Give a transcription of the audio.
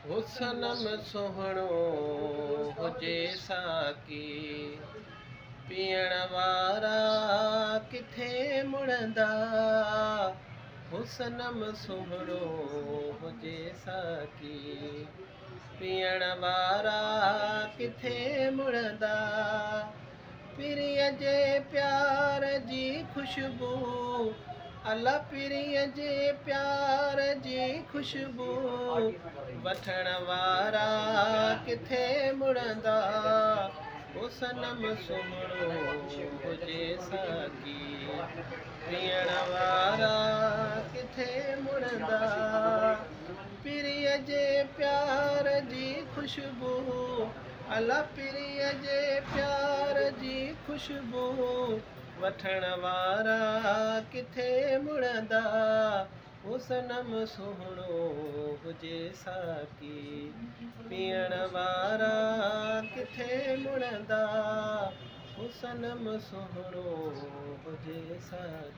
हो सनम सुहिणो हुजे साकी, पीअण वारा किथे मुड़ंदा। हो सनम सुहिणो हुजे साकी, पीअण वारा किथे मुड़ंदा। पिरीअ जे प्यार जी खुशबू, अला पिरीअ जे प्यार जी खुशबू, वठण वारा किथे मुड़ंदा। हो सनम सुहिणो हुजे साकी, पीअण वारा किथे मुड़ंदा। पिरीअ जे प्यार जी खुशबू, अला पिरीअ जे प्यार जी खुशबू, वठण वारा किथे मुड़ंदा। हो सनम सुहिणो हुजे साकी, पीअण वारा किथे मुड़ंदा। हो सनम सुहिणो हुजे साकी।